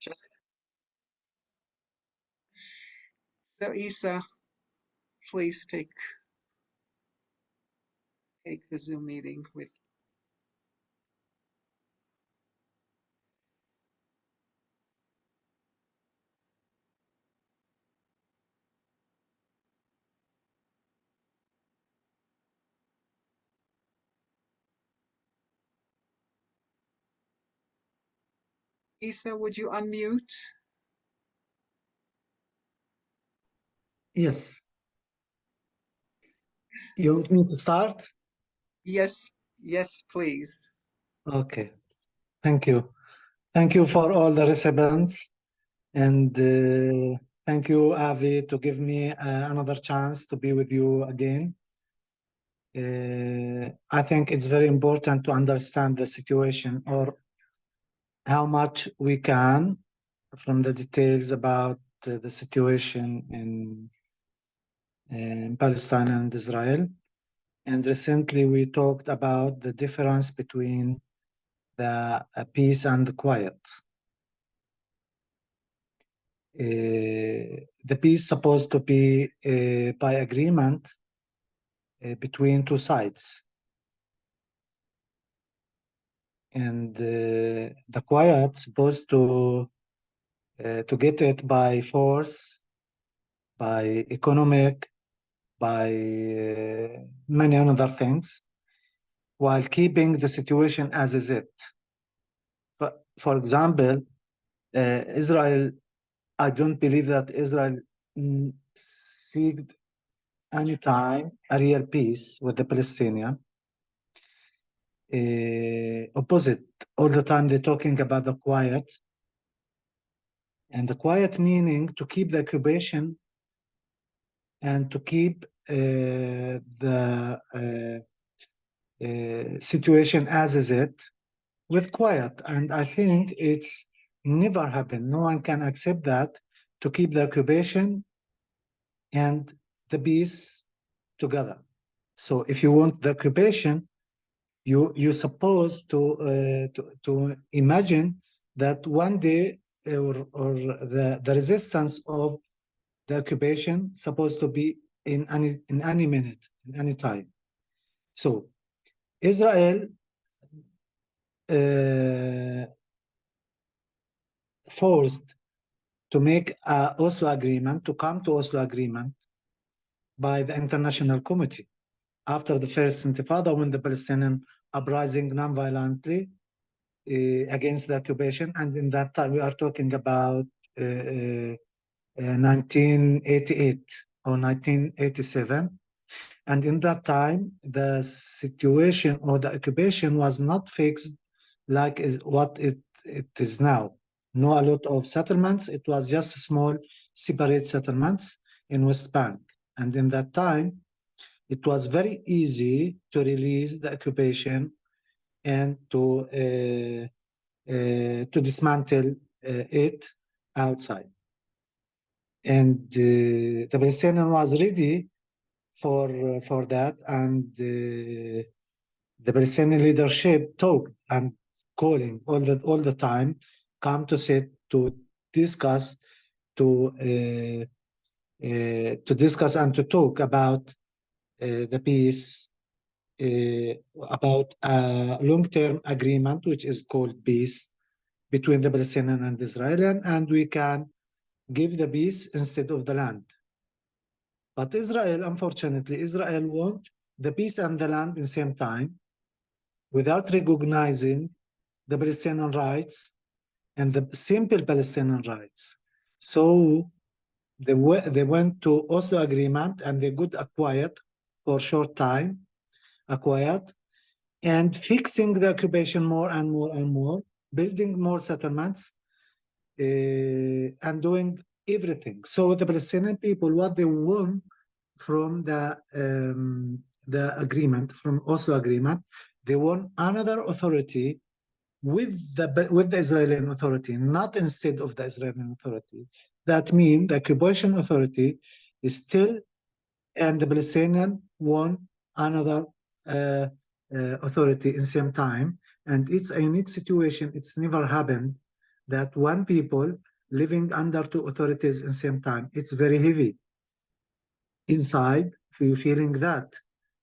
Just so Issa, please take the Zoom meeting with. Issa, would you unmute? Yes. You want me to start? Yes, please. Okay. Thank you. Thank you for all the recipients. And thank you, Avi, to give me another chance to be with you again. I think it's very important to understand the situation, or how much we can, from the details about the situation in Palestine and Israel. And recently we talked about the difference between the peace and the quiet. The peace supposed to be by agreement between two sides. And the quiet supposed to get it by force, by economic, by many other things, while keeping the situation as is it. For example, Israel, I don't believe that Israel seeked any time a real peace with the Palestinian. Opposite, all the time they're talking about the quiet, and the quiet meaning to keep the occupation and to keep the situation as is it with quiet. And I think it's never happened. No one can accept that, to keep the occupation and the peace together. So if you want the occupation, you're supposed to imagine that one day or the resistance of the occupation supposed to be in any minute, in any time. So Israel forced to make a Oslo agreement, to come to Oslo agreement by the international committee after the first Intifada, when the Palestinian uprising non-violently against the occupation. And in that time, we are talking about 1988 or 1987. And in that time, the situation or the occupation was not fixed like what it is now. No a lot of settlements. It was just small separate settlements in West Bank. And in that time, it was very easy to release the occupation and to dismantle it outside. And the Palestinian was ready for that, and the Palestinian leadership talked and calling all the time, come to sit to discuss, to discuss and to talk about the peace, about a long-term agreement which is called peace between the Palestinian and Israeli, and we can give the peace instead of the land. But Israel, unfortunately, Israel want the peace and the land in the same time, without recognizing the Palestinian rights and the simple Palestinian rights. So they went to Oslo agreement, and they got a quiet for a short time, a quiet, and fixing the occupation more and more and more, building more settlements, and doing everything. So the Palestinian people, what they want from the agreement, from Oslo agreement, they want another authority with the Israeli authority, not instead of the Israeli authority. That means the occupation authority is still, and the Palestinian want another authority in the same time. And it's a unique situation. It's never happened that one people living under two authorities in the same time. It's very heavy. Inside, you're feeling that.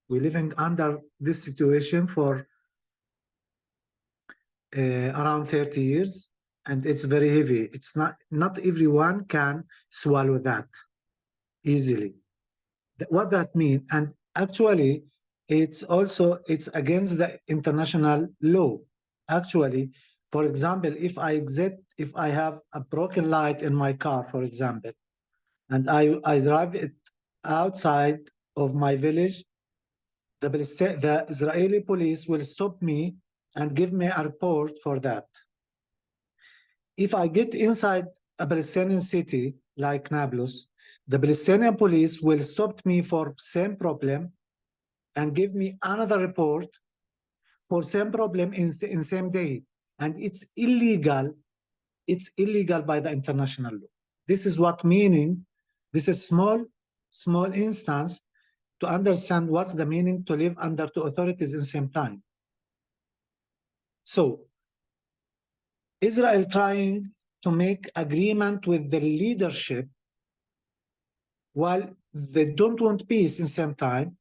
We're living under this situation for around 30 years, and it's very heavy. It's not everyone can swallow that easily. What that means, and actually, it's against the international law. Actually, for example, if I have a broken light in my car, for example, and I drive it outside of my village, the Israeli police will stop me and give me a report for that. If I get inside a Palestinian city like Nablus, the Palestinian police will stop me for same problem and give me another report for same problem in same day. And it's illegal. It's illegal by the international law. This is what meaning, this is small instance to understand what's the meaning to live under two authorities in the same time. So Israel trying to make agreement with the leadership while they don't want peace in the same time,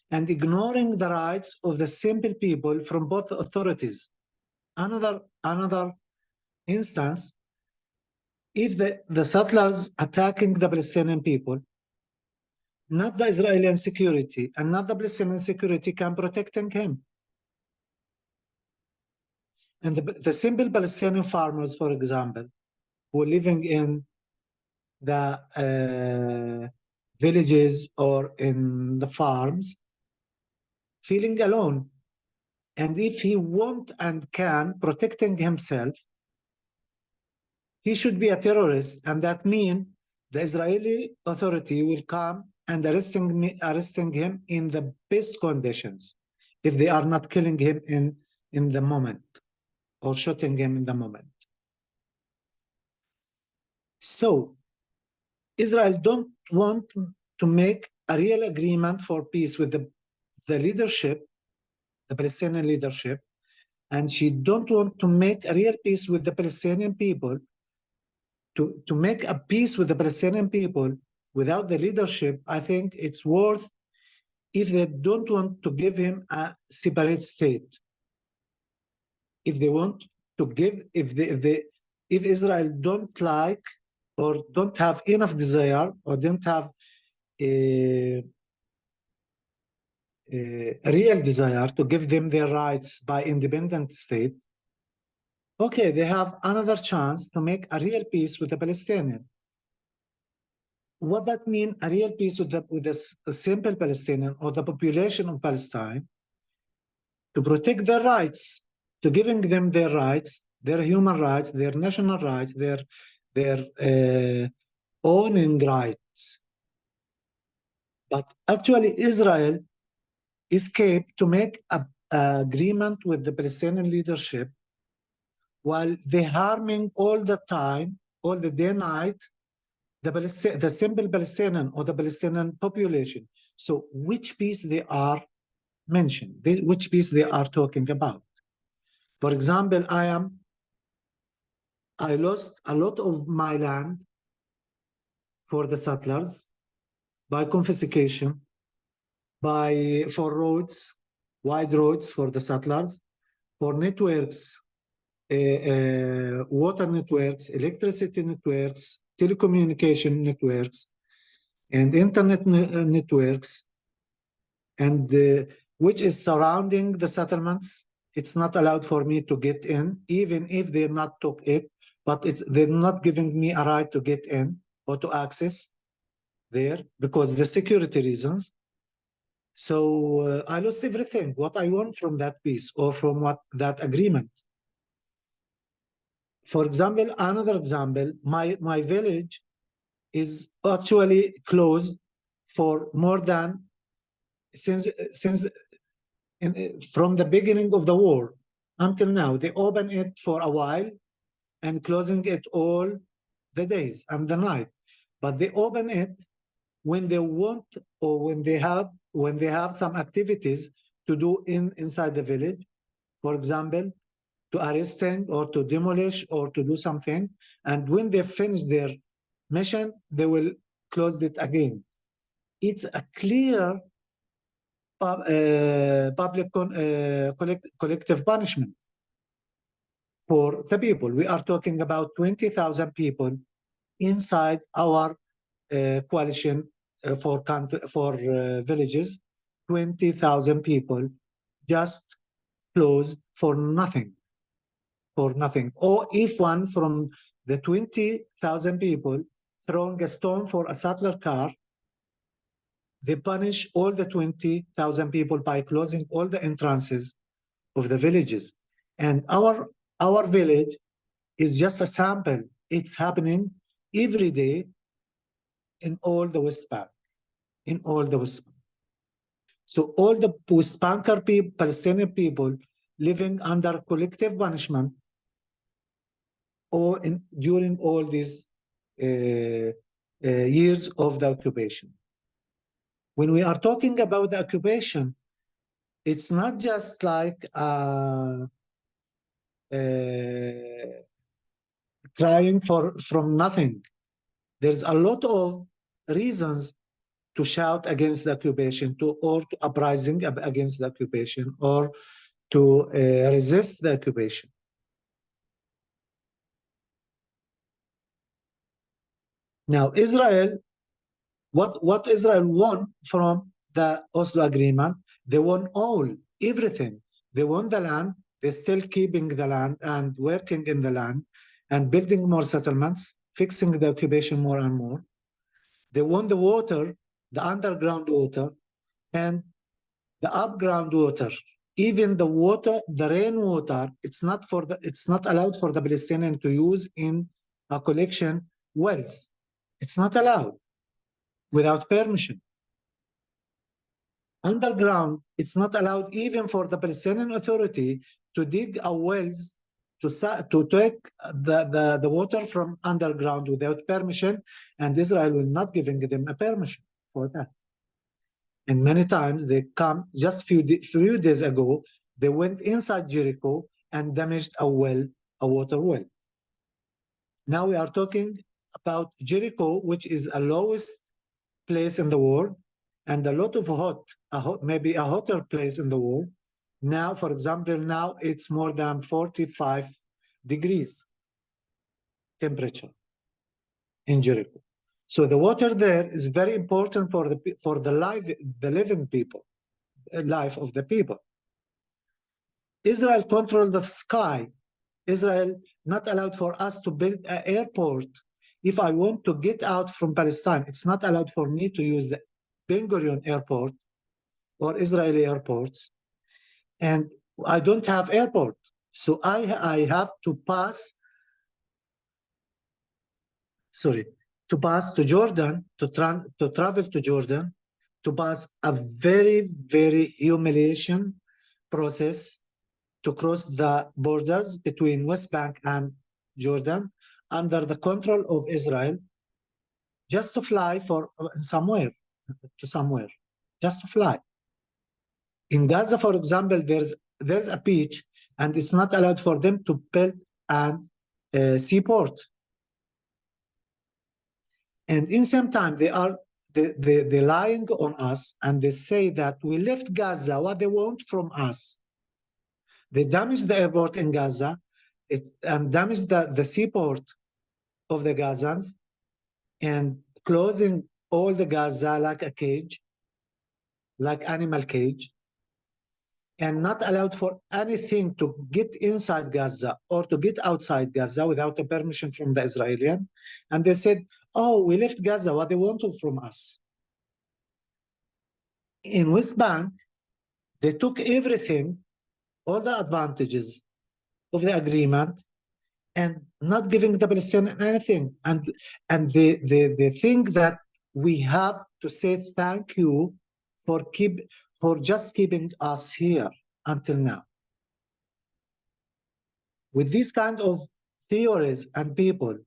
and ignoring the rights of the simple people from both authorities. Another instance, if the settlers attacking the Palestinian people, not the Israeli security and not the Palestinian security can protecting him. And the simple Palestinian farmers, for example, who are living in the villages or in the farms, feeling alone. And if he want and can protecting himself, he should be a terrorist. And that means the Israeli authority will come and arresting him in the best conditions if they are not killing him in the moment or shooting him in the moment. So Israel don't want to make a real agreement for peace with the leadership, the Palestinian leadership, and she don't want to make a real peace with the Palestinian people. To make a peace with the Palestinian people without the leadership, I think it's worth if they don't want to give him a separate state. If they want to give, if Israel don't like or don't have enough desire or don't have a real desire to give them their rights by independent state, okay, they have another chance to make a real peace with the Palestinian. What that mean, a real peace with the simple Palestinian or the population of Palestine, to protect their rights, to giving them their rights, their human rights, their national rights, their owning rights. But actually Israel escaped to make an agreement with the Palestinian leadership while they harming all the time, all the day and night, the simple Palestinian or the Palestinian population. So which peace they are mentioned, which peace they are talking about? For example, I lost a lot of my land for the settlers by confiscation, for roads, wide roads for the settlers, for networks, water networks, electricity networks, telecommunication networks, and internet networks, and which is surrounding the settlements. It's not allowed for me to get in, even if they not took it, but they're not giving me a right to get in or to access there because the security reasons. So I lost everything, what I want from that peace or from that agreement. For example, another example, my village is actually closed for more than from the beginning of the war until now. They open it for a while and closing it all the days and the night. But they open it when they want or when they have some activities to do inside the village. For example, to arresting or to demolish or to do something. And when they finish their mission, they will close it again. It's a clear public collective punishment for the people. We are talking about 20,000 people inside our coalition for villages. 20,000 people just closed for nothing, Or if one from the 20,000 people throwing a stone for a settler car, they punish all the 20,000 people by closing all the entrances of the villages. And our village is just a sample. It's happening every day in all the West Bank, So all the West Banker people, Palestinian people living under collective punishment or during all these years of the occupation. When we are talking about the occupation, it's not just like trying from nothing. There's a lot of reasons to shout against the occupation, or to uprising against the occupation, or to resist the occupation. Now, Israel, what Israel won from the Oslo Agreement, they won everything. They won the land, they're still keeping the land and working in the land and building more settlements, fixing the occupation more and more. They won the water, the underground water, and the upground water. Even the water, the rainwater, it's not allowed for the Palestinian to use in a collection wells. It's not allowed without permission. Underground, it's not allowed even for the Palestinian Authority to dig a wells to take the water from underground without permission, and Israel will not giving them a permission for that. And many times they come, just few days ago, they went inside Jericho and damaged a water well. Now we are talking about Jericho, which is the lowest place in the world, and a lot of maybe a hotter place in the world. Now, for example, now it's more than 45 degrees temperature in Jericho. So the water there is very important for the living people, life of the people. Israel controls the sky. Israel not allowed for us to build an airport. If I want to get out from Palestine, it's not allowed for me to use the Ben Gurion airport or Israeli airports. And I don't have airport. So I have to pass to Jordan, to travel to Jordan, to pass a very, very humiliation process to cross the borders between West Bank and Jordan under the control of Israel, just to fly to somewhere, just to fly. In Gaza, for example, there's a beach, and it's not allowed for them to build a seaport. And in some time, they're lying on us, and they say that we left Gaza, what they want from us. They damaged the airport in Gaza, and damaged the seaport of the Gazans, and closing all the Gaza like a cage, like animal cage, and not allowed for anything to get inside Gaza or to get outside Gaza without a permission from the Israelis. And they said, oh, we left Gaza, what they wanted from us. In West Bank, they took everything, all the advantages of the agreement, and not giving the Palestinians anything. And they think that we have to say thank you for just keeping us here until now. With these kind of theories and people,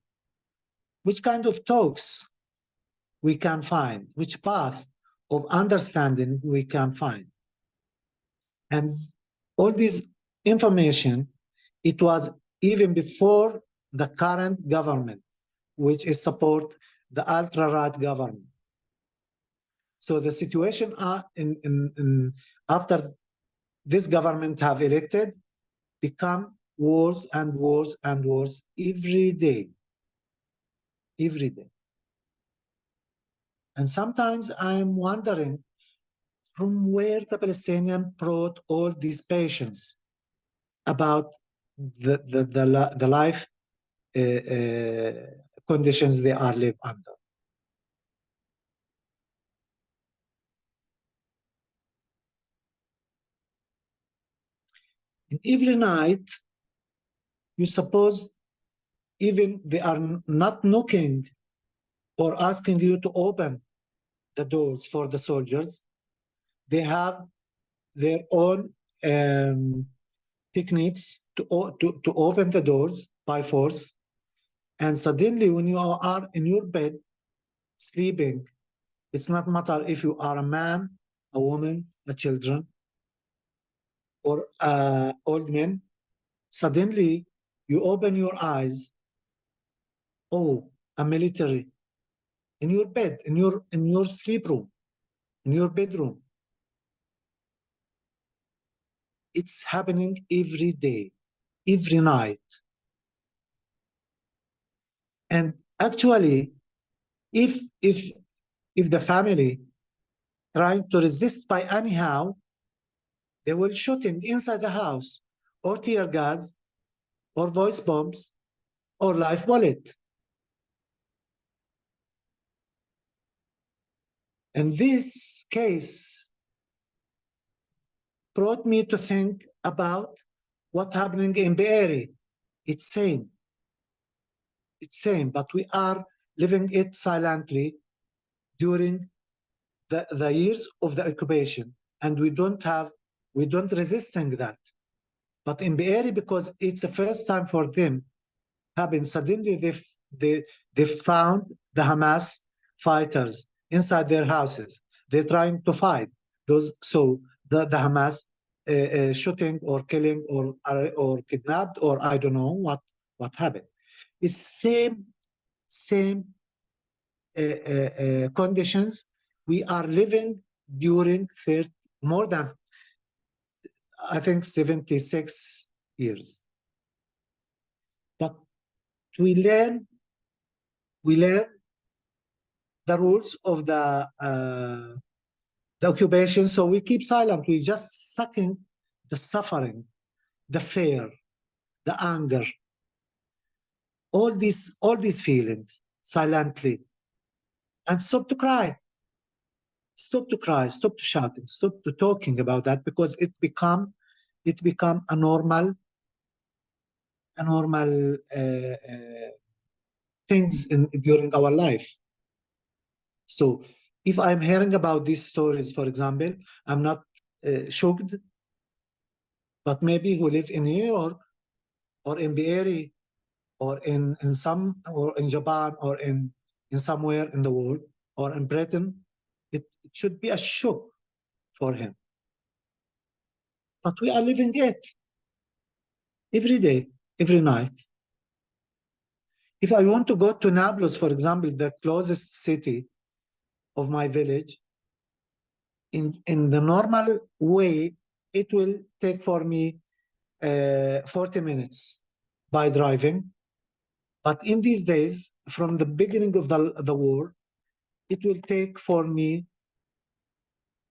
which kind of talks we can find, which path of understanding we can find. And all this information It was even before the current government, which is support the ultra-right government. So the situation after this government have elected become worse and worse and worse every day. Every day. And sometimes I'm wondering from where the Palestinians brought all these patients about the life conditions they are live under. And every night, you suppose even they are not knocking or asking you to open the doors for the soldiers. They have their own techniques to open the doors by force. And suddenly when you are in your bed sleeping, it's not matter if you are a man, a woman, a children, or old men. Suddenly you open your eyes, oh, a military in your bed, in your sleep room, in your bedroom. It's happening every day, every night. And actually, if the family trying to resist by anyhow, they will shooting inside the house, or tear gas, or voice bombs, or live bullet. And this case brought me to think about what's happening in Be'eri. It's same. It's same, but we are living it silently during the years of the occupation, and we don't resisting that. But in Be'eri, because it's the first time for them happen, suddenly they found the Hamas fighters inside their houses. They're trying to fight those. So the Hamas shooting or killing or kidnapped, or I don't know what happened. It's same conditions we are living during more than, I think, 76 years. But we learn the rules of the occupation, so we keep silent. We just sucking the suffering, the fear, the anger, all these feelings silently, and stop to cry. Stop to cry, stop to shouting, stop to talking about that, because it become a normal things during our life. So if I'm hearing about these stories, for example, I'm not shocked, but maybe who live in New York or in Be'eri or in Japan or in somewhere in the world or in Britain, it should be a shock for him. But we are living it every day, every night. If I want to go to Nablus, for example, the closest city of my village, in the normal way, it will take for me 40 minutes by driving. But in these days, from the beginning of the war, it will take for me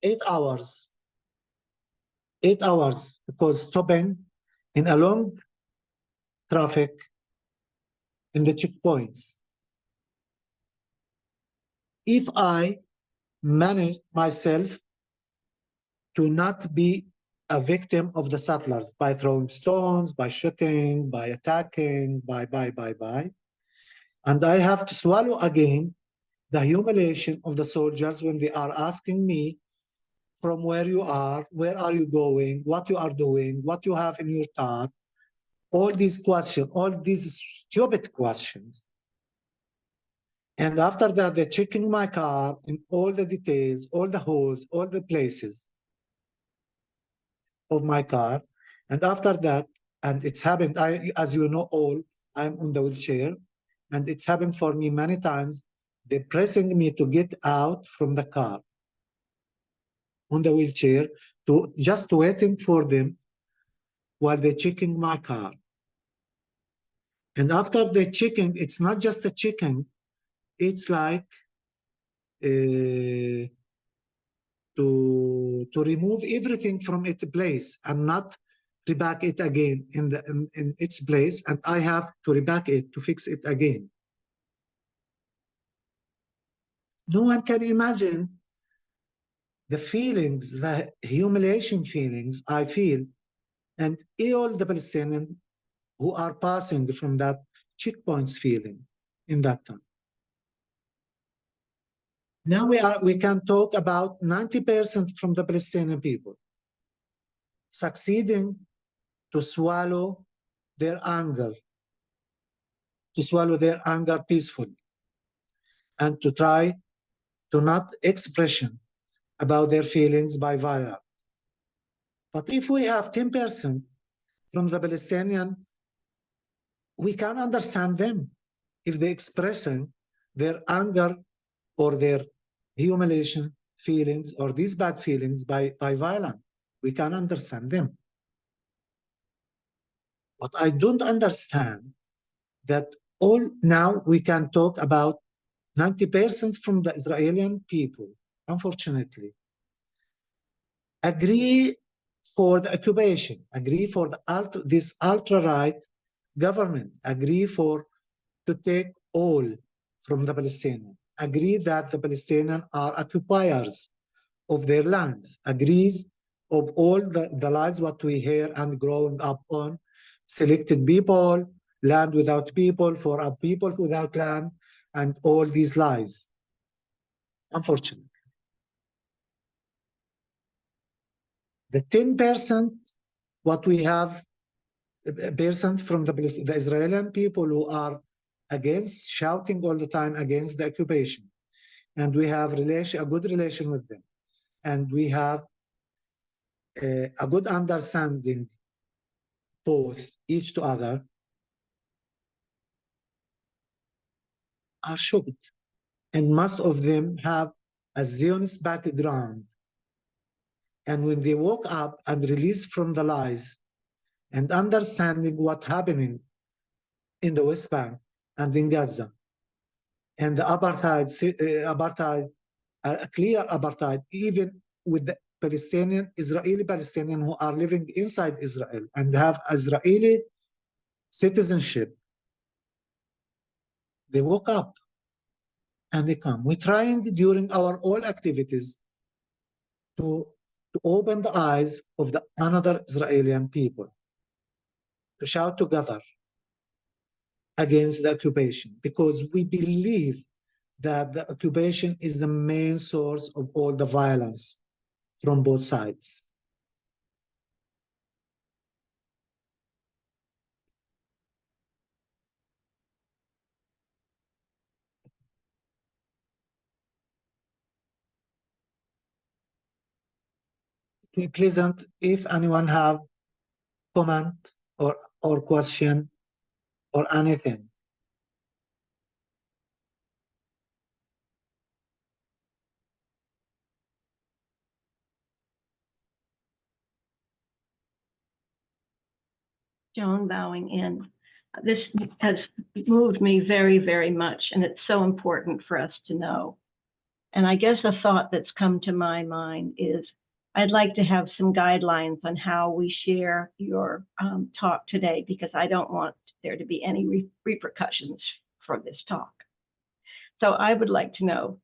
8 hours. 8 hours, because stopping in a long traffic in the checkpoints. If I manage myself to not be a victim of the settlers by throwing stones, by shooting, by attacking, by. And I have to swallow again the humiliation of the soldiers when they are asking me from where you are you going, what you are doing, what you have in your car, all these questions, all these stupid questions. And after that, they're checking my car in all the details, all the holes, all the places of my car. And after that, and it's happened, as you know all, I'm on the wheelchair, and it's happened for me many times. They're pressing me to get out from the car on the wheelchair, to just waiting for them while they're checking my car. And after the checking, it's not just a checking, it's like to remove everything from its place and not reback it again in its place, and I have to reback it to fix it again. No one can imagine the feelings, the humiliation feelings I feel, and all the Palestinians who are passing from that checkpoints feeling in that time. Now we can talk about 90% from the Palestinian people succeeding to swallow their anger, peacefully, and to try to not expression about their feelings by violence. But if we have 10% from the Palestinian, we can understand them if they're expressing their anger or their humiliation feelings or these bad feelings by violence. We can understand them. But I don't understand that all now we can talk about 90% from the Israeli people, unfortunately, agree for the occupation, agree for this ultra-right government, agree to take all from the Palestinians, agree that the Palestinians are occupiers of their lands, agrees of all the lies what we hear and growing up on, selected people, land without people, for a people without land, and all these lies, unfortunately. The 10% what we have percent from the Israeli people who are against, shouting all the time against the occupation, and we have a good relation with them, and we have a good understanding both each to other, are shocked, and most of them have a Zionist background, and when they woke up and released from the lies and understanding what's happening in the West Bank and in Gaza, and the apartheid, a clear apartheid, even with the Israeli Palestinian who are living inside Israel and have Israeli citizenship, they woke up and they come. We're trying during our all activities to open the eyes of the another Israeli people, to shout together against the occupation, because we believe that the occupation is the main source of all the violence from both sides. It would be pleasant if anyone have comment or question or anything. Joan bowing in. This has moved me very, very much, and it's so important for us to know. And I guess a thought that's come to my mind is I'd like to have some guidelines on how we share your talk today, because I don't want there to be any repercussions for this talk. So I would like to know,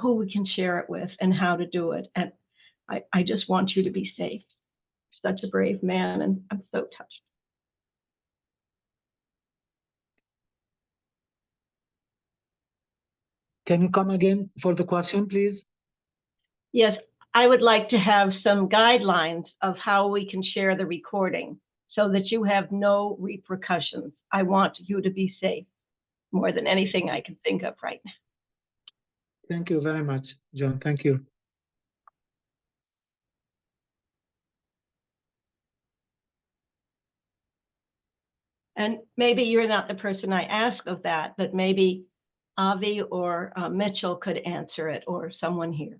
who we can share it with and how to do it. And I just want you to be safe. You're such a brave man, and I'm so touched. Can you come again for the question, please? Yes, I would like to have some guidelines of how we can share the recording so that you have no repercussions. I want you to be safe more than anything I can think of right now. Thank you very much, John. Thank you. And maybe you're not the person I ask of that, but maybe Avi or Mitchell could answer it, or someone here.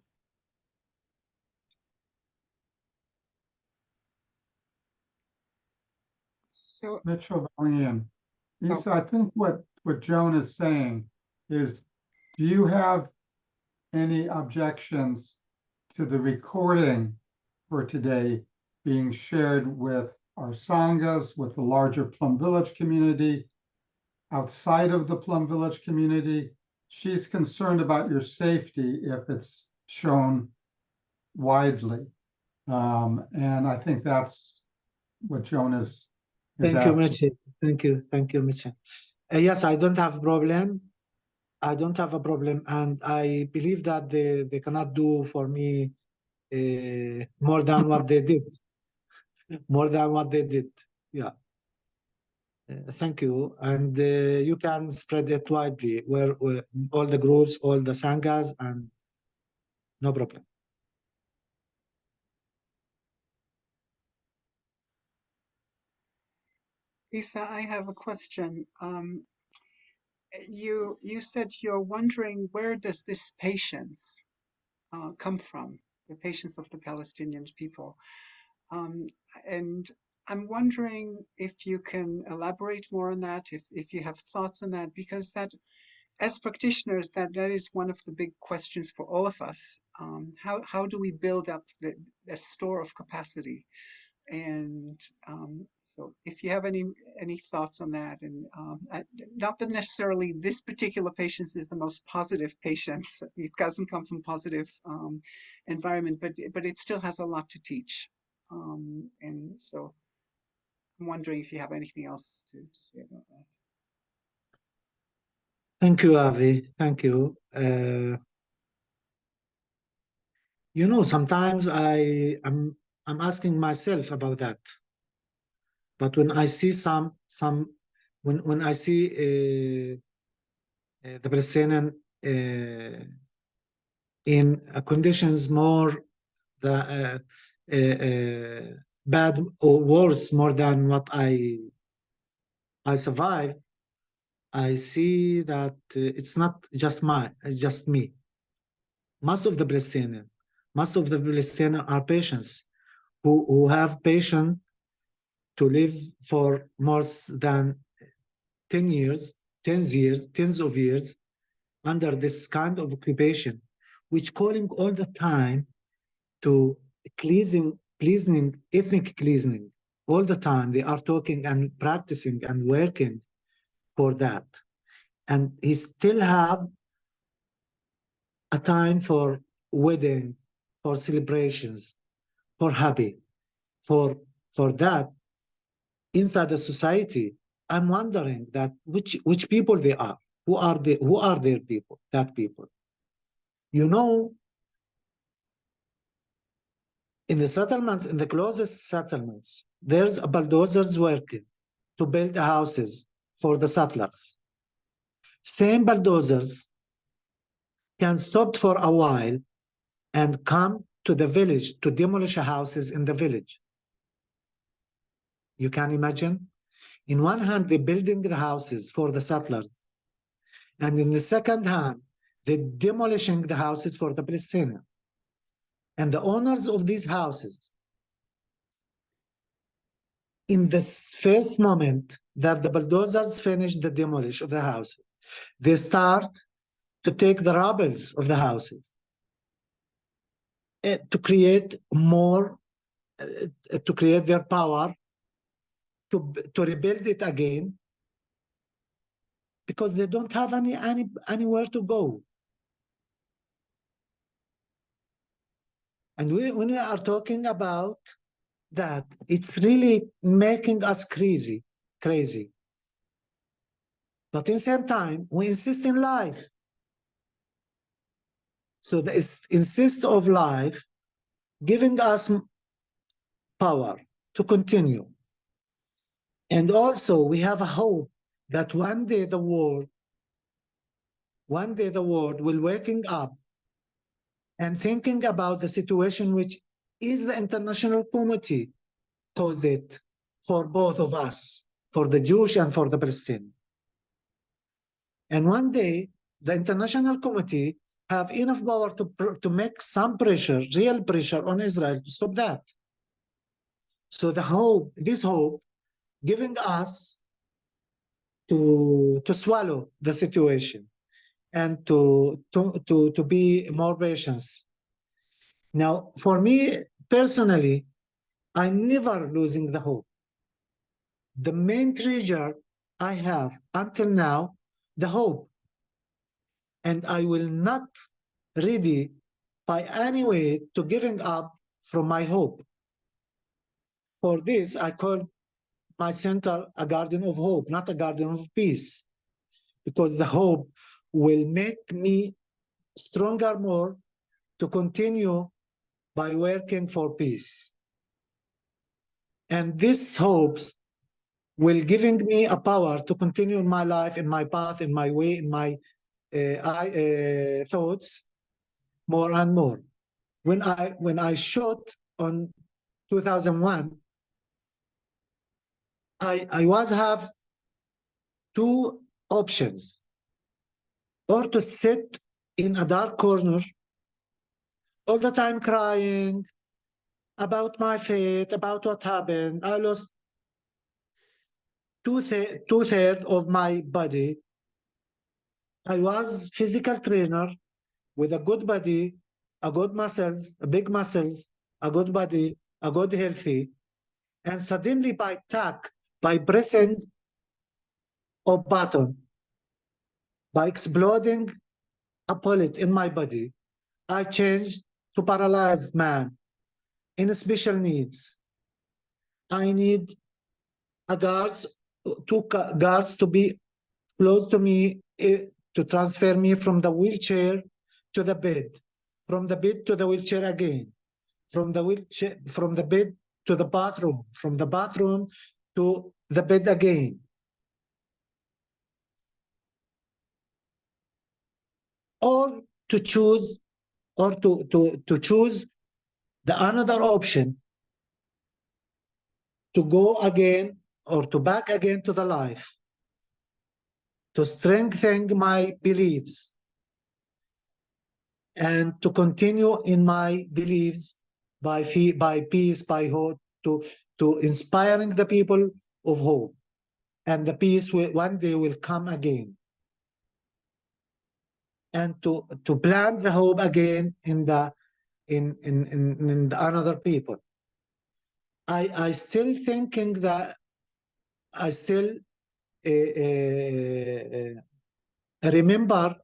So, Mitchell Valian. Issa, I think what Joan is saying is, do you have any objections to the recording for today being shared with our Sanghas, with the larger Plum Village community, outside of the Plum Village community? She's concerned about your safety if it's shown widely. And I think that's what Joan is Thank you, asking. Mitchell. Thank you, Mitchell. Yes, I don't have a problem. I don't have a problem, and I believe that they cannot do for me more than what they did. More than what they did. Yeah. Thank you. And you can spread it widely where all the groups, all the sanghas, and no problem. Issa, I have a question. You said you're wondering, where does this patience come from? The patience of the Palestinian people. And I'm wondering if you can elaborate more on that, if you have thoughts on that, because that, as practitioners, that is one of the big questions for all of us. How do we build up a store of capacity? And so if you have any thoughts on that, and not that necessarily this particular patience is the most positive patience, it doesn't come from positive environment, but it still has a lot to teach. And so I'm wondering if you have anything else to say about that. Thank you, Avi. Thank you. You know, sometimes I'm asking myself about that. But when I see when I see the Palestinian in conditions more bad or worse more than what I survived, I see that it's not just me. Most of the Palestinian are patients who have patience to live for more than 10 tens of years under this kind of occupation, which calling all the time to ethnic cleansing. All the time they are talking and practicing and working for that. And he still have a time for wedding, for celebrations, for happy, for that inside the society. I'm wondering that which people they are, who are their people, that people. You know, in the settlements, in the closest settlements, there's a bulldozers working to build houses for the settlers. Same bulldozers can stop for a while and come to the village to demolish houses in the village. You can imagine? In one hand, they're building the houses for the settlers. And in the second hand, they're demolishing the houses for the Palestinians. And the owners of these houses, in the first moment that the bulldozers finish the demolish of the houses, they start to take the rubbles of the houses to create more, to create their power, to rebuild it again, because they don't have anywhere to go. And when we are talking about that, it's really making us crazy. But in the same time, we insist in life. So the insist of life giving us power to continue. And also we have a hope that one day the world will waking up and thinking about the situation which is the international community caused it for both of us, for the Jewish and for the Palestinian. And one day, the international committee have enough power to make some pressure, real pressure on Israel to stop that. So this hope, giving us to swallow the situation and to be more patient. Now, for me personally, I never losing the hope. The main treasure I have until now, the hope. And I will not ready by any way to giving up from my hope. For this, I call my center a garden of hope, not a garden of peace, because the hope will make me stronger more to continue by working for peace. And this hope will giving me a power to continue in my life, in my path, in my way, in my thoughts more and more. When I shot on 2001, I was have two options: or to sit in a dark corner all the time crying about my fate, about what happened. I lost two-thirds of my body. I was physical trainer with a good body, a good muscles, a big muscles, a good body, a good healthy. And suddenly by pressing a button, by exploding a bullet in my body, I changed to paralyzed man in special needs. I need two guards to be close to me to transfer me from the wheelchair to the bed, from the bed to the wheelchair again, from the bed to the bathroom, from the bathroom to the bed again. Or to choose the another option, to go again or to back again to the life, to strengthen my beliefs and to continue in my beliefs by peace, by hope, to inspiring the people of hope. And the peace one day will come again. And to plant the hope again in the another people. I still thinking that I still remember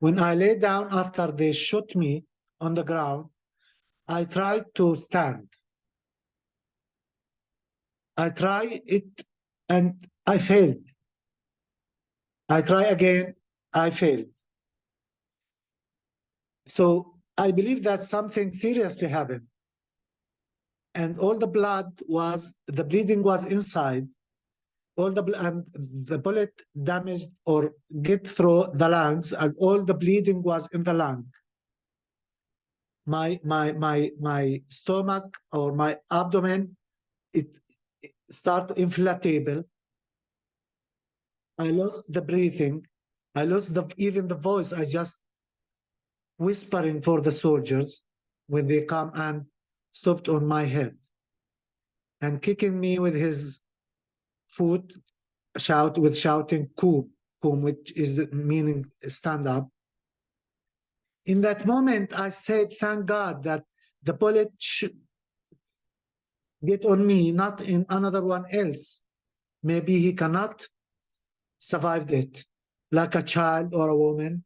when I lay down after they shot me on the ground, I tried to stand. I tried it and I failed. I try again, I failed. So I believe that something seriously happened. And all the bleeding was inside. And the bullet damaged or get through the lungs, and all the bleeding was in the lung. My stomach or my abdomen, it started inflatable. I lost the breathing. I lost even the voice. I just whispering for the soldiers when they come and stopped on my head and kicking me with his foot, shouting "Kum," which is meaning stand up. In that moment, I said, thank God that the bullet should get on me, not in another one else. Maybe he cannot survive it, like a child or a woman.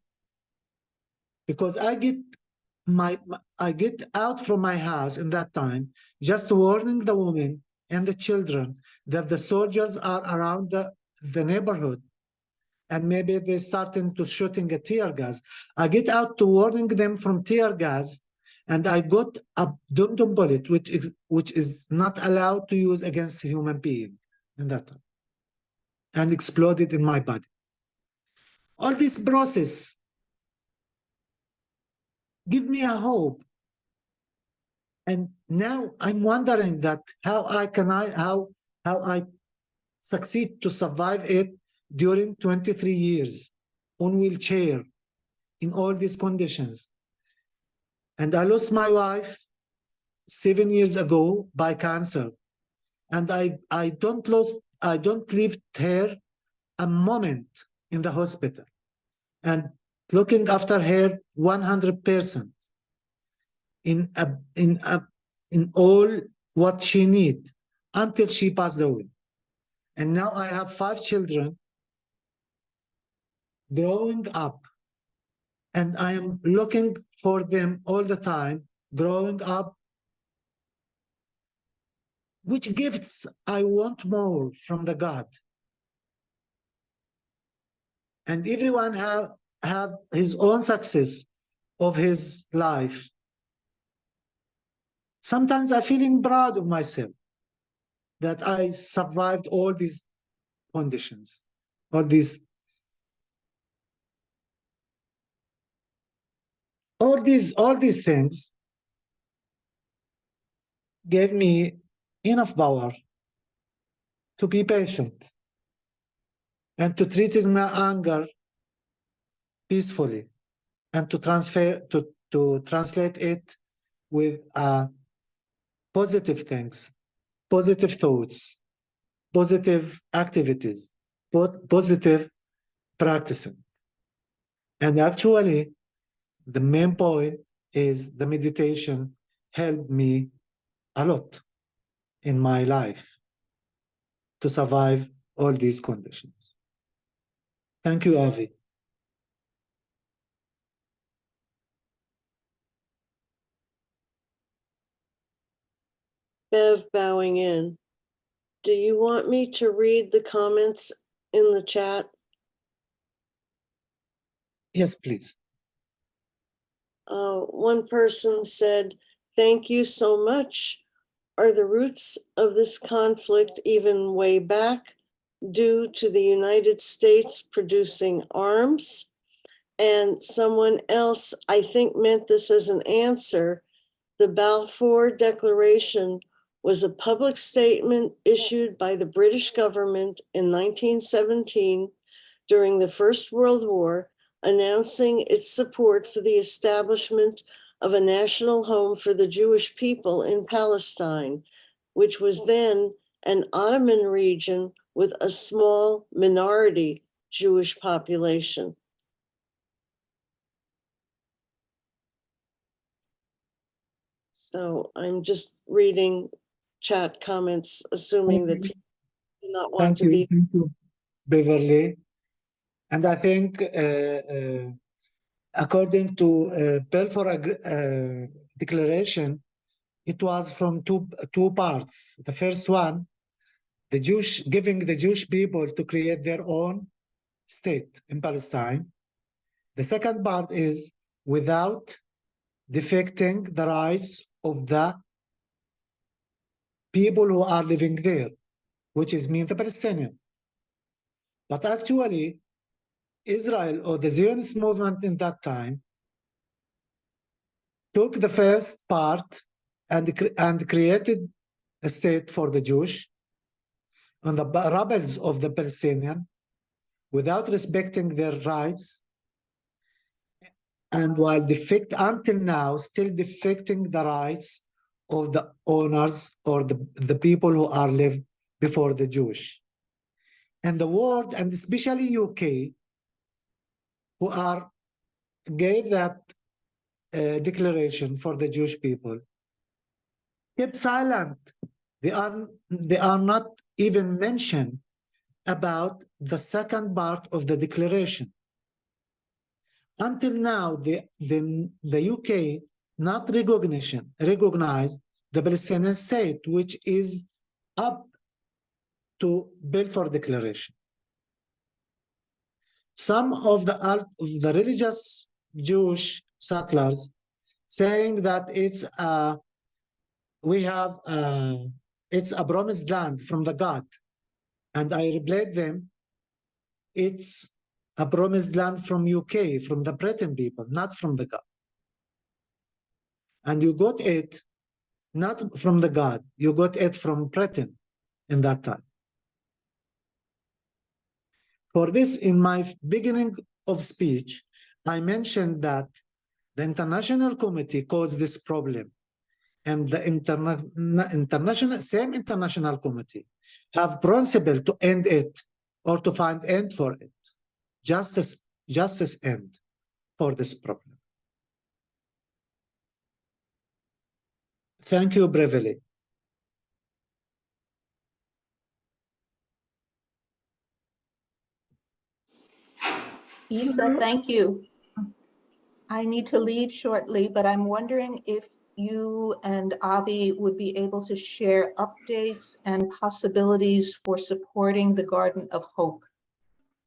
Because I get out from my house in that time, just warning the women and the children that the soldiers are around the neighborhood. And maybe they're starting to shooting a tear gas. I get out to warning them from tear gas, and I got a dum-dum bullet, which is not allowed to use against a human being in that time, and exploded in my body. All this process give me a hope. And now I'm wondering that how I succeed to survive it during 23 years on wheelchair in all these conditions. And I lost my wife 7 years ago by cancer. And I don't leave her a moment in the hospital, and looking after her 100% in all what she needs until she passed away. And now I have 5 children growing up, and I am looking for them all the time, growing up. Which gifts I want more from the God? And everyone have his own success of his life. Sometimes I'm feeling proud of myself that I survived all these conditions, all these things gave me enough power to be patient and to treat my anger peacefully, and to translate it with positive things, positive thoughts, positive activities, positive practicing. And actually, the main point is the meditation helped me a lot in my life to survive all these conditions. Thank you, Avi. Bev bowing in. Do you want me to read the comments in the chat? Yes, please. One person said, "Thank you so much. Are the roots of this conflict even way back due to the United States producing arms?" And someone else, I think, meant this as an answer. The Balfour Declaration was a public statement issued by the British government in 1917 during the First World War, announcing its support for the establishment of a national home for the Jewish people in Palestine, which was then an Ottoman region with a small minority Jewish population. So I'm just reading chat comments, assuming that people do not want to be. Thank you, Beverly. And I think according to Balfour Declaration, it was from two parts. The first one, giving the Jewish people to create their own state in Palestine. The second part is without defecting the rights of the people who are living there, which is mean the Palestinian. But actually, Israel or the Zionist movement in that time took the first part and created a state for the Jewish and the rebels of the Palestinian without respecting their rights, and while until now still defecting the rights of the owners or the people who are lived before the Jewish. And the world, and especially UK, who gave that declaration for the Jewish people, kept silent. They are not even mentioned about the second part of the declaration. Until now, the UK not recognize the Palestinian state, which is up to Balfour Declaration. Some of the religious Jewish settlers saying that it's a promised land from the God, and I replied them, it's a promised land from UK, from the Britain people, not from the God. And you got it not from the God, you got it from Britain in that time. For this, in my beginning of speech, I mentioned that the international committee caused this problem, and the same international committee have principle to end it or to find end for it. Justice end for this problem. Thank you, Beverly. Issa, thank you. I need to leave shortly, but I'm wondering if you and Avi would be able to share updates and possibilities for supporting the Garden of Hope.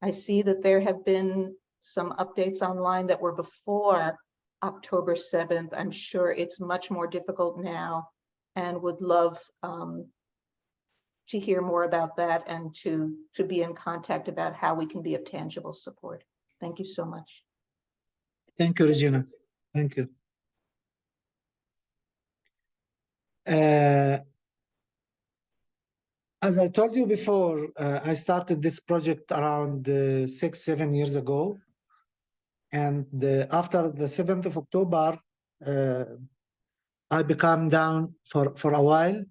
I see that there have been some updates online that were before October 7th. I'm sure it's much more difficult now and would love to hear more about that and to be in contact about how we can be of tangible support. Thank you so much. Thank you, Regina. Thank you. As I told you before, I started this project around 6-7 years ago. And after the 7th of October, I became down for a while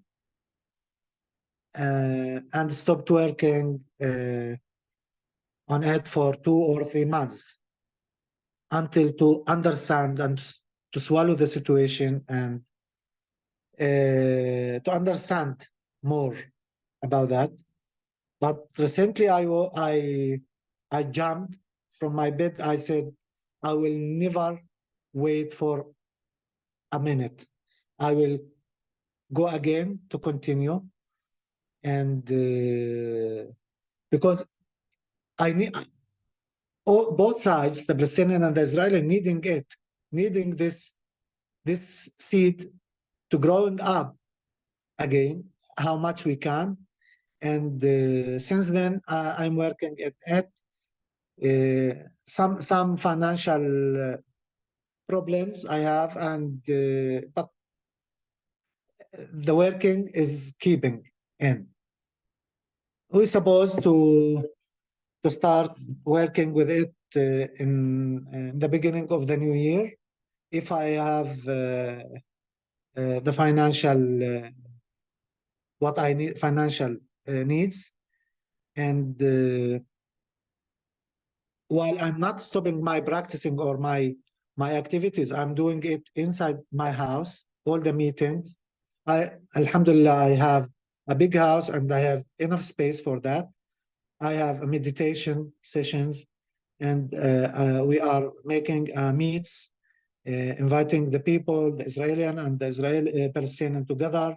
and stopped working on it for 2 or 3 months until to understand and to swallow the situation and to understand more about that. But recently I jumped from my bed. I said, I will never wait for a minute. I will go again to continue. And because I need both sides, the Palestinian and the Israeli, needing this seed to growing up again, how much we can. And since then, I'm working at some financial problems I have, and but the working is keeping in. We're supposed to start working with it in the beginning of the new year, if I have the financial what I need, financial needs. And while I'm not stopping my practicing or my activities, I'm doing it inside my house, all the meetings. Alhamdulillah, I have a big house and I have enough space for that. I have meditation sessions, and we are making meets, inviting the people, the Israeli and the Israeli Palestinian together,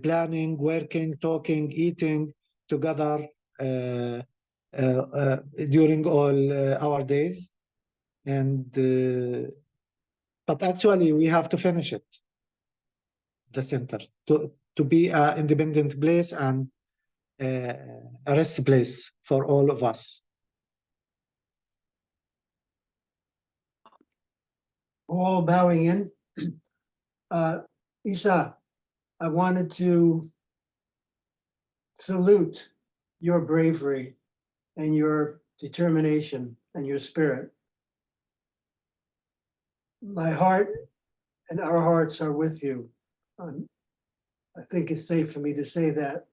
planning, working, talking, eating together during all our days. And but actually we have to finish it, the center, to be an independent place and a rest place for all of us. All bowing in. Issa, I wanted to salute your bravery and your determination and your spirit. My heart and our hearts are with you. I think it's safe for me to say that.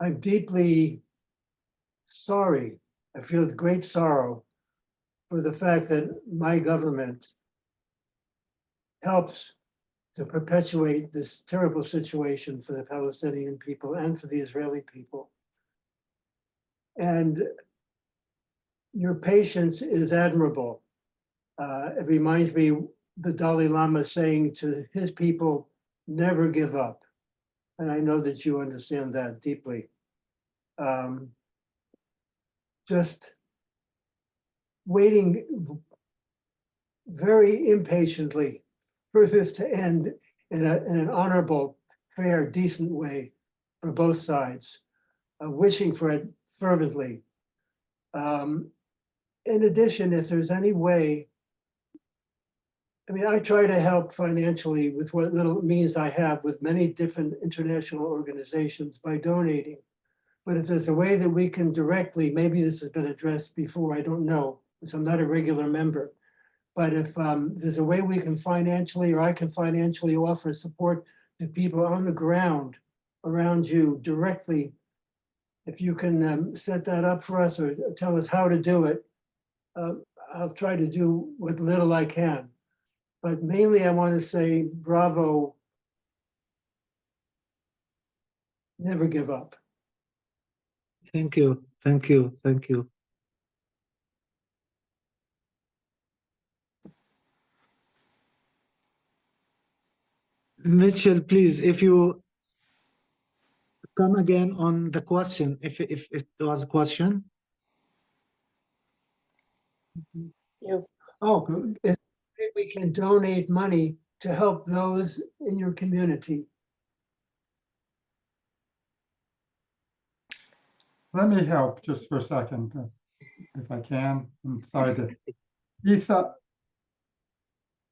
I'm deeply sorry. I feel great sorrow for the fact that my government helps to perpetuate this terrible situation for the Palestinian people and for the Israeli people. And your patience is admirable. It reminds me the Dalai Lama saying to his people, never give up. And I know that you understand that deeply. Just waiting very impatiently for this to end in an honorable, fair, decent way for both sides, wishing for it fervently. In addition, if there's any way, I mean, I try to help financially with what little means I have with many different international organizations by donating. But if there's a way that we can directly, maybe this has been addressed before, I don't know, because I'm not a regular member. But if there's a way we can financially, or I can financially offer support to people on the ground around you directly, if you can set that up for us or tell us how to do it, I'll try to do what little I can. But mainly I want to say bravo, never give up. Thank you, thank you, thank you. Mitchell, please, if you come again on the question, if it was a question. You, Oh, we can donate money to help those in your community. Let me help just for a second, if I can. I'm sorry to, Issa,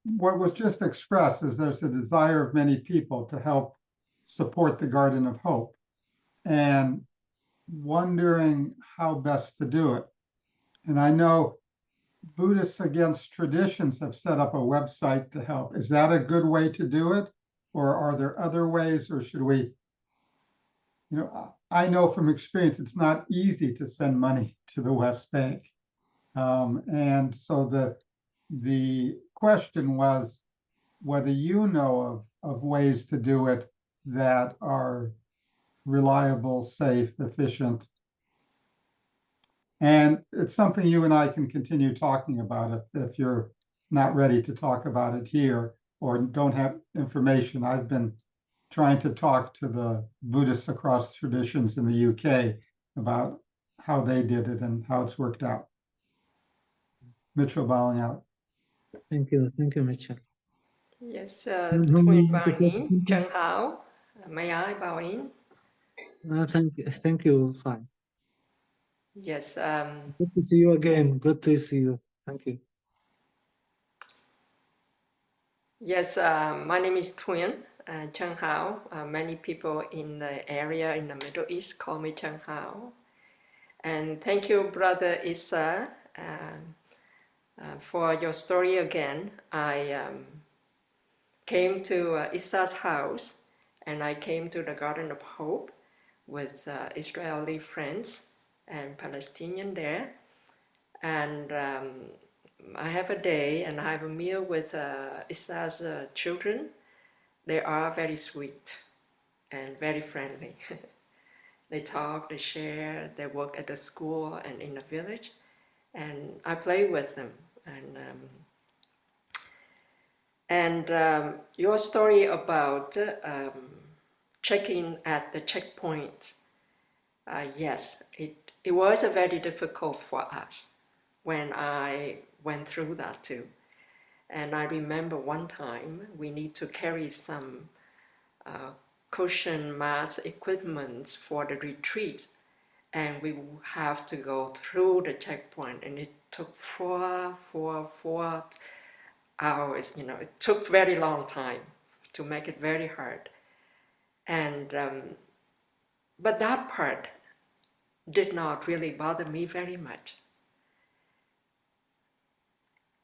what was just expressed is there's a desire of many people to help support the Garden of Hope, and wondering how best to do it. And I know Buddhists Against Traditions have set up a website to help. Is that a good way to do it? Or are there other ways, or should we, I know from experience, it's not easy to send money to the West Bank. And so the question was whether you know of ways to do it that are reliable, safe, efficient. And it's something you and I can continue talking about if you're not ready to talk about it here or don't have information. I've been trying to talk to the Buddhists across traditions in the UK about how they did it and how it's worked out. Mitchell bowing out. Thank you, Mitchell. Yes, Who Twin want to say bowing in, something? Chen Hao. May I bow in? Thank you, fine. Yes, Good to see you again. Good to see you. Thank you. yes. My name is Twin Chen Hao. Many people in the area in the Middle East call me Chen Hao. And thank you, Brother Issa, for your story again. I came to Issa's house, and I came to the Garden of Hope with Israeli friends and Palestinian there. And I have a day and I have a meal with Issa's children. They are very sweet and very friendly. They talk, they share, they work at the school and in the village. And I play with them. And your story about checking at the checkpoint, yes, it was very difficult for us when I went through that too. And I remember one time we need to carry some cushion mats equipment for the retreat, and we have to go through the checkpoint, and it took four hours. It took very long time to make it very hard. And but that part did not really bother me very much.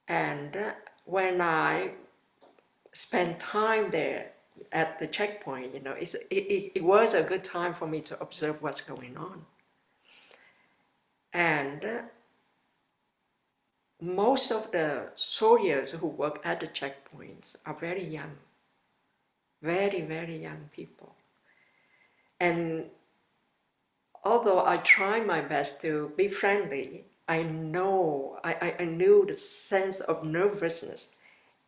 And when I spent time there at the checkpoint, it was a good time for me to observe what's going on. And most of the soldiers who work at the checkpoints are very young, very, very young people. And although I try my best to be friendly, I knew the sense of nervousness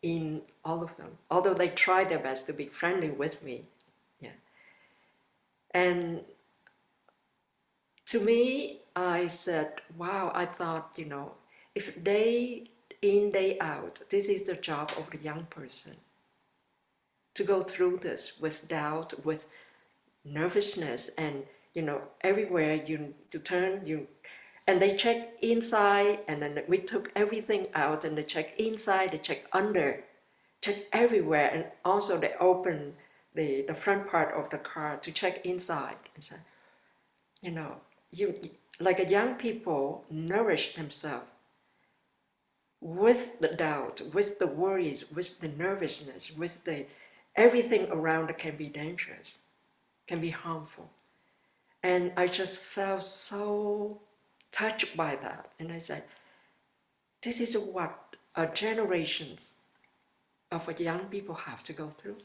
in all of them, although they try their best to be friendly with me. Yeah. And to me, I said, wow, I thought, if day in, day out, this is the job of the young person, to go through this with doubt, with nervousness, and everywhere you to turn, and they check inside, and then we took everything out, and they check inside, they check under, check everywhere, and also they open the front part of the car to check inside. And so you know, like a young people nourish themselves with the doubt, with the worries, with the nervousness, with the everything around that can be dangerous, can be harmful. And I just felt so touched by that. And I said, this is what generations of young people have to go through.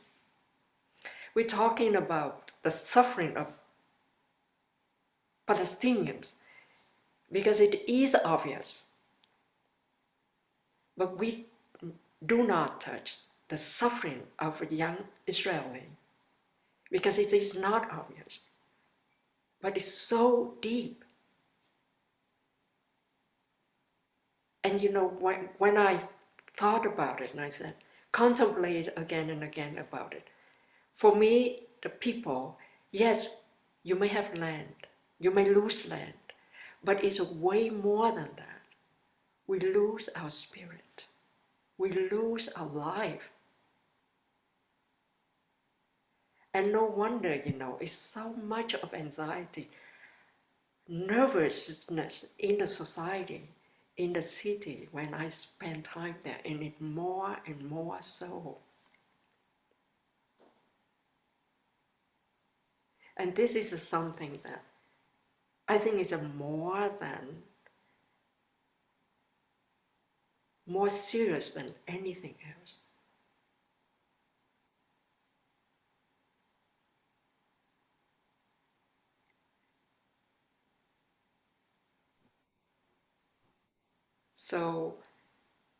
We're talking about the suffering of Palestinians because it is obvious, but we do not touch the suffering of a young Israeli because it is not obvious, but it's so deep. And you know, when I thought about it and I said, contemplate again and again about it. For me, the people, yes, you may have land, you may lose land, but it's way more than that. We lose our spirit. We lose our life. And no wonder, you know, it's so much of anxiety, nervousness in the society, in the city when I spend time there, and it more and more so. And this is something that I think is more serious than anything else. So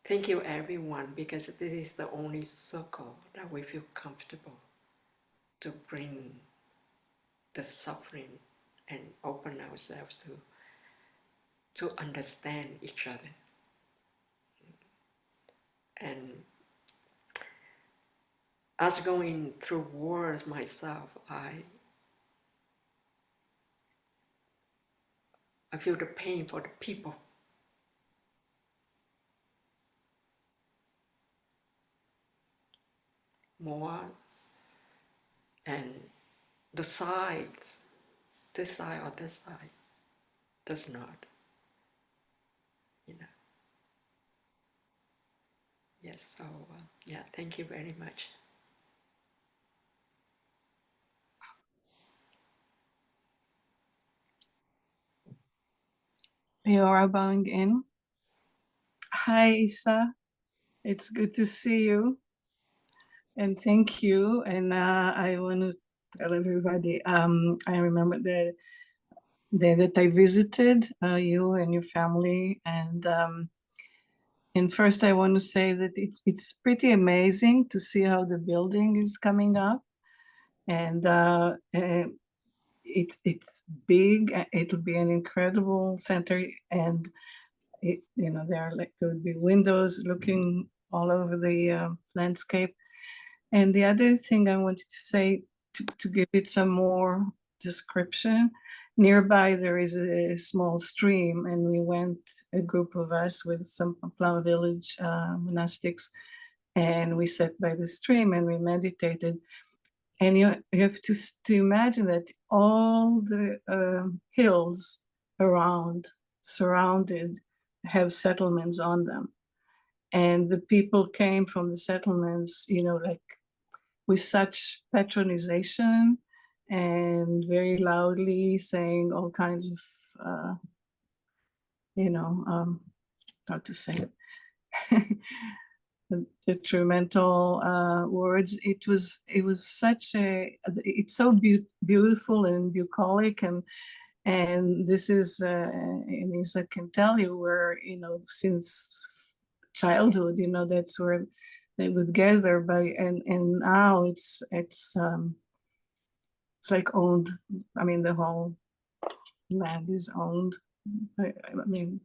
thank you everyone, because this is the only circle that we feel comfortable to bring the suffering and open ourselves to understand each other. And as going through wars myself, I feel the pain for the people. More, and the sides, this side or this side, does not, you know. Yes, so yeah, thank you very much. Leora bowing in. Hi, Issa. It's good to see you. And thank you. And I want to tell everybody, I remember the day that I visited you and your family. And first I want to say that it's pretty amazing to see how the building is coming up. And it's big. It'll be an incredible center. And you know, there would be windows looking all over the landscape. And the other thing I wanted to say, to give it some more description, nearby there is a small stream, and we went, a group of us with some Plum Village monastics, and we sat by the stream and we meditated. And you have to imagine that all the hills around, surrounded, have settlements on them. And the people came from the settlements, you know, like with such patronization and very loudly saying all kinds of, you know, how to say it, detrimental words. It was such a, it's so beautiful and bucolic, and this is, and Issa can tell you, where, you know, since childhood, you know, that's where they would gather by, and now it's like owned. I mean, the whole land is owned. I mean,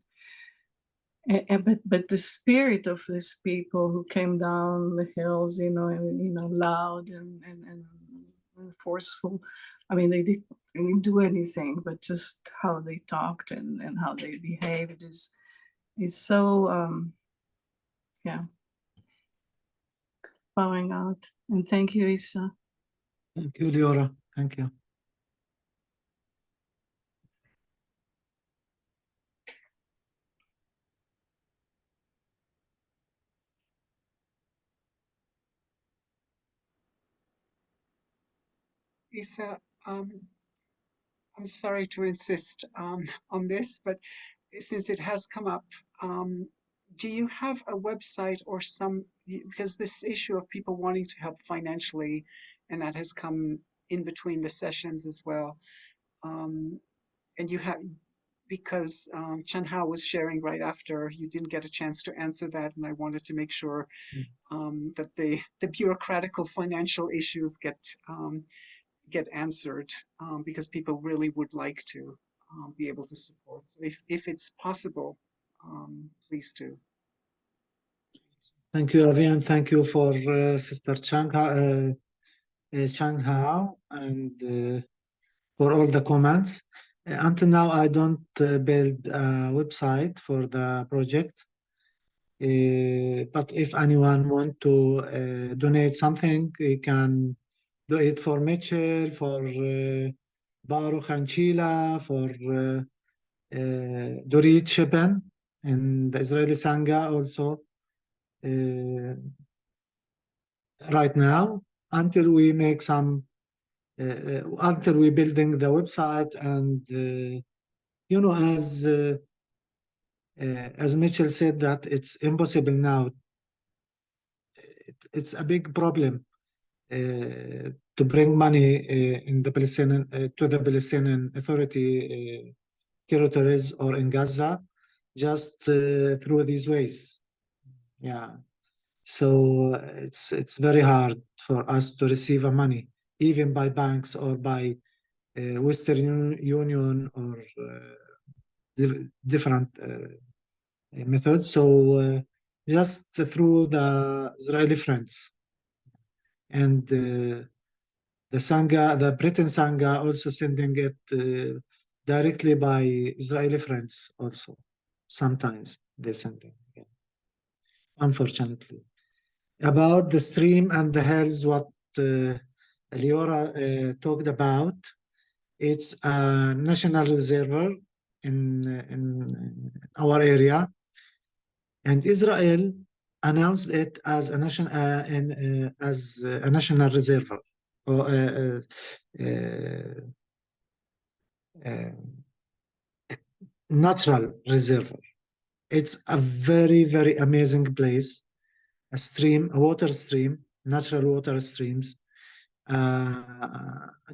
but the spirit of these people who came down the hills, you know, and, you know, loud and forceful. I mean, they didn't do anything, but just how they talked and how they behaved is so yeah, bowing out. And thank you, Issa. Thank you, Leora. Thank you. Issa, I'm sorry to insist on this, but since it has come up, do you have a website or because this issue of people wanting to help financially, and that has come in between the sessions as well. And you have, because Chan Hao was sharing right after, you didn't get a chance to answer that, and I wanted to make sure that the bureaucratical financial issues get answered, because people really would like to be able to support. So if it's possible, please do. Thank you, Avi, and thank you for Sister Chang Hao, and for all the comments. Until now, I don't build a website for the project. But if anyone want to donate something, you can do it for Mitchell, for Baruch and Sheila, for Dorit Shippen, and the Israeli Sangha also. Right now, until we make some, until we building the website, and you know, as Mitchell said, that it's impossible now. It's a big problem to bring money in the Palestinian to the Palestinian Authority territories or in Gaza, just through these ways. Yeah. So it's very hard for us to receive money, even by banks or by Western Union or different methods. So just through the Israeli friends. And the Sangha, the Britain Sangha, also sending it directly by Israeli friends also. Sometimes they send it, yeah. Unfortunately. About the stream and the hills, what Leora talked about, it's a national reservoir in our area, and Israel announced it as a national reservoir or natural reservoir. It's a very, very amazing place. A stream, a water stream, natural water streams,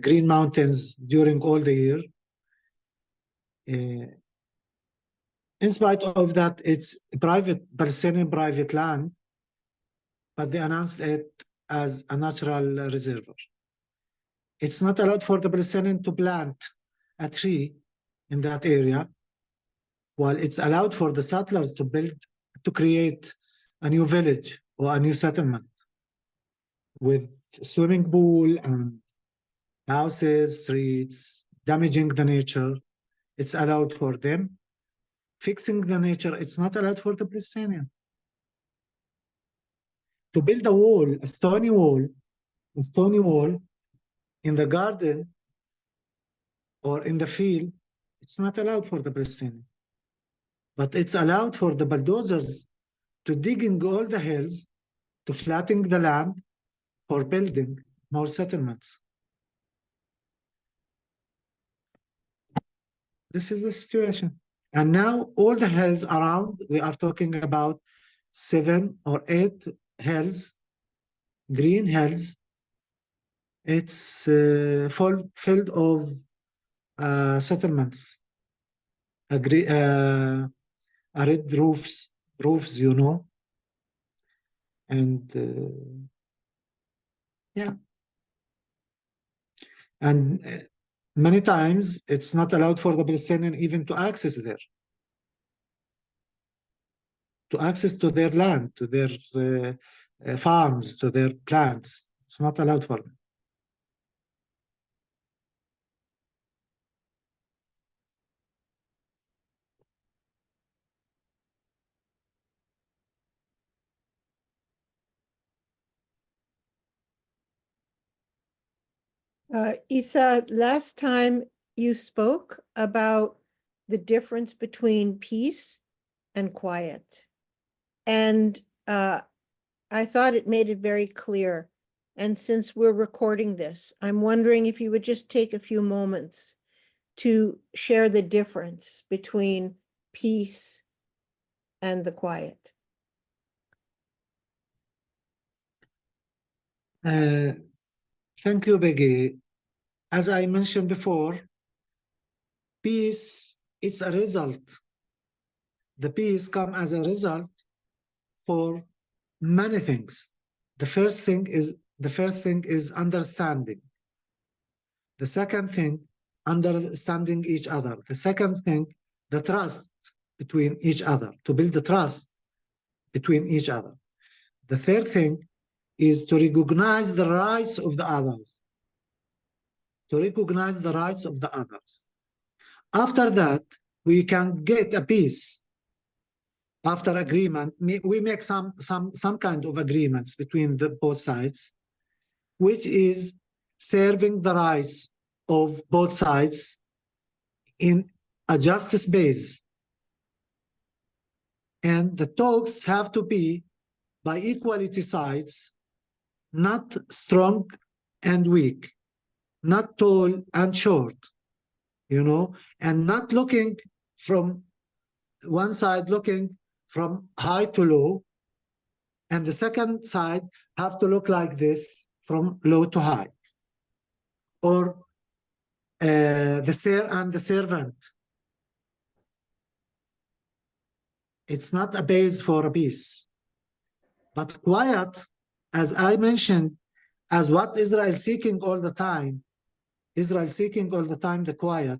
green mountains during all the year. In spite of that, it's Palestinian private land, but they announced it as a natural reservoir. It's not allowed for the Palestinian to plant a tree in that area, while it's allowed for the settlers to create a new village or a new settlement with swimming pool and houses, streets, damaging the nature. It's allowed for them. Fixing the nature, it's not allowed for the Palestinian. To build a wall, a stony wall in the garden or in the field, it's not allowed for the Palestinian. But it's allowed for the bulldozers to digging all the hills, to flattening the land for building more settlements. This is the situation. And now all the hills around, we are talking about 7 or 8 hills, green hills. It's filled of settlements, red roofs, you know, and yeah. And many times it's not allowed for the Palestinian even to access there, to access to their land, to their farms, to their plants. It's not allowed for them. Issa, last time you spoke about the difference between peace and quiet. And I thought it made it very clear And since we're recording this, I'm wondering if you would just take a few moments to share the difference between peace and the quiet. Thank you, Peggy. As I mentioned before, peace, it's a result. The peace comes as a result for many things. The first thing is understanding. The second thing, understanding each other. The second thing, the trust between each other, to build the trust between each other. The third thing is to recognize the rights of the others. To recognize the rights of the others. After that, we can get a peace. After agreement, we make some kind of agreements between both sides, which is serving the rights of both sides in a justice base. And the talks have to be by equality sides, not strong and weak, not tall and short, you know, and not looking from one side, looking from high to low, and the second side have to look like this from low to high, or the ser and the servant. It's not a base for a peace. But quiet, as I mentioned, as what Israel is seeking all the time, Israel seeking all the time the quiet,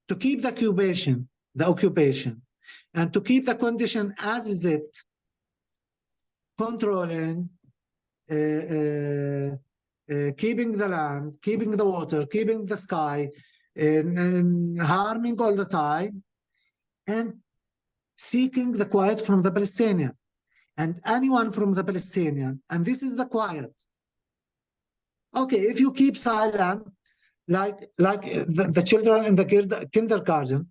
to keep the occupation, and to keep the condition as is it, controlling, keeping the land, keeping the water, keeping the sky, and harming all the time, and seeking the quiet from the Palestinian. And anyone from the Palestinian, and this is the quiet. Okay, if you keep silent, like the children in the kindergarten,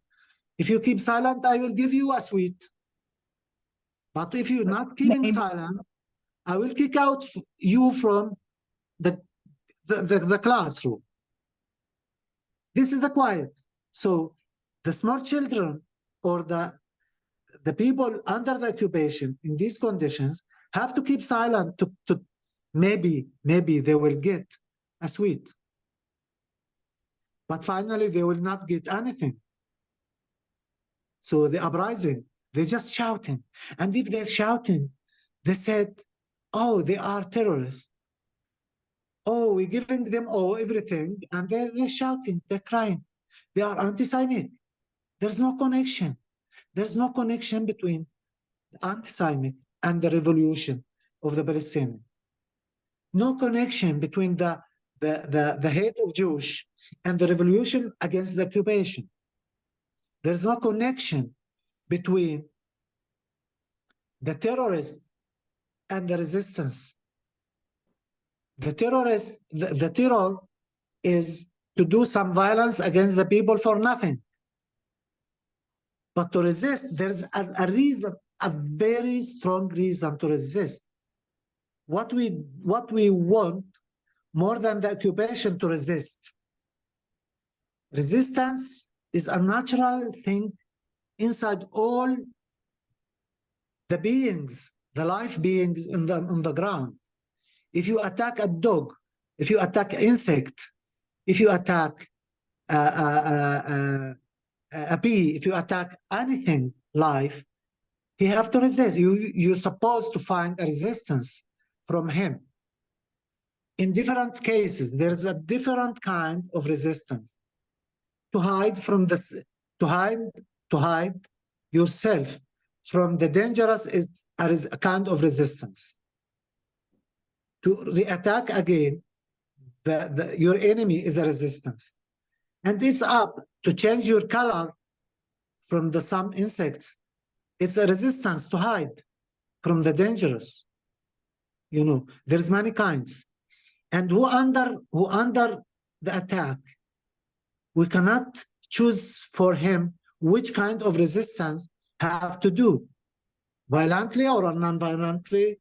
if you keep silent, I will give you a sweet. But if you're not keeping silent, I will kick out you from the classroom. This is the quiet. So the small children or the people under the occupation in these conditions have to keep silent to maybe they will get a sweet. But finally, they will not get anything. So the uprising, they're just shouting. And if they're shouting, they said, oh, they are terrorists. Oh, we're giving them everything. And they're shouting, they're crying. They are anti-Semitic. There's no connection. There's no connection between the anti-Semitic and the revolution of the Palestinians. No connection between the hate of Jews and the revolution against the occupation. There's no connection between the terrorists and the resistance. The terror is to do some violence against the people for nothing. But to resist, there's a reason, a very strong reason to resist. What we want more than the occupation to resist. Resistance is a natural thing inside all the beings, the life beings on the ground. If you attack a dog, if you attack an insect, if you attack a bee, if you attack anything life, he have to resist. You're supposed to find a resistance from him. In different cases, there's a different kind of resistance. To hide from to hide yourself from the dangerous is a kind of resistance. To re-attack again, your enemy is a resistance. And it's up to change your color from some insects. It's a resistance to hide from the dangerous. You know, there's many kinds. And who under the attack, we cannot choose for him which kind of resistance have to do, violently or non-violently,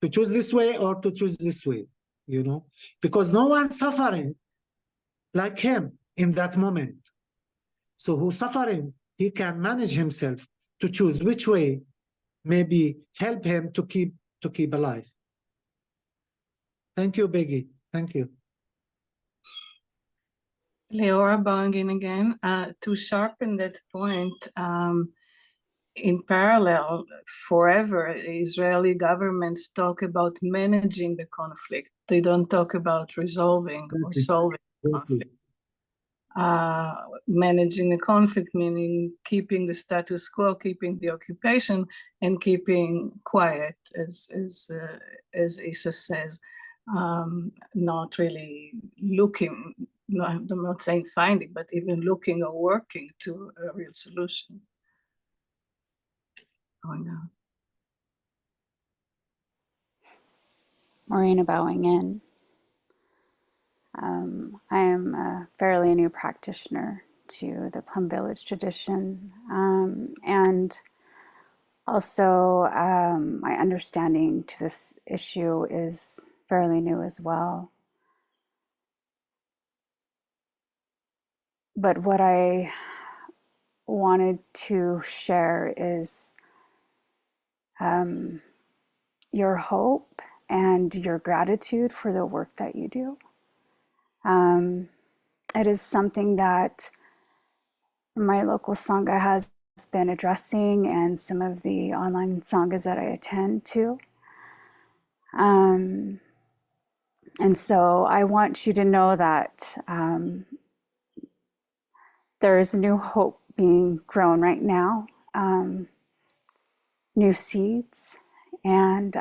to choose this way or to choose this way. you know, because no one's suffering like him in that moment. So who's suffering, he can manage himself to choose which way maybe help him to keep alive. Thank you, Becky. Thank you. Leora bowing in again. To sharpen that point, in parallel, forever, Israeli governments talk about managing the conflict. They don't talk about resolving or solving the conflict. Managing the conflict, meaning keeping the status quo, keeping the occupation, and keeping quiet, as Issa says, not really looking, no, I'm not saying finding, but even looking or working to a real solution. Going on. Marina bowing in. I am a fairly new practitioner to the Plum Village tradition, and also my understanding to this issue is fairly new as well. But what I wanted to share is your hope and your gratitude for the work that you do. It is something that my local Sangha has been addressing, and some of the online Sanghas that I attend to. And so I want you to know that there is new hope being grown right now, new seeds, and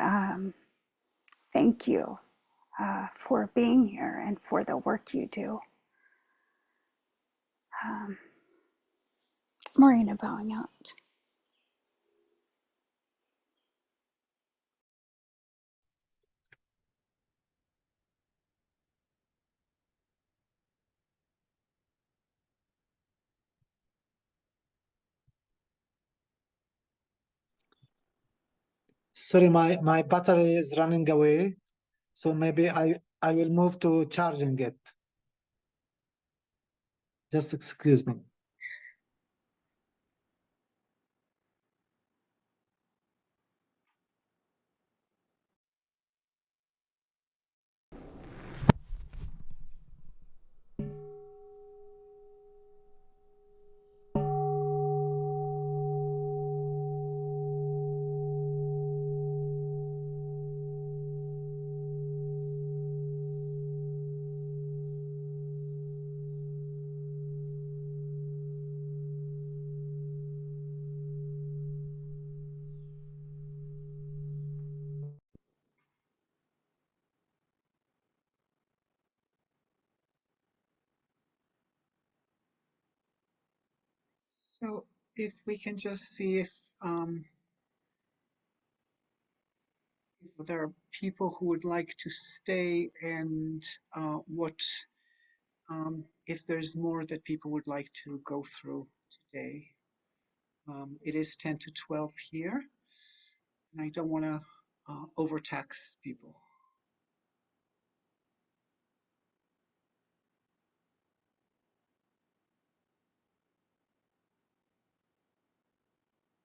thank you for being here and for the work you do. Marina bowing out. Sorry, my battery is running away, so maybe I will move to charging it. Just excuse me. So if we can just see if there are people who would like to stay, and what if there's more that people would like to go through today. It is 10 to 12 here, and I don't want to overtax people.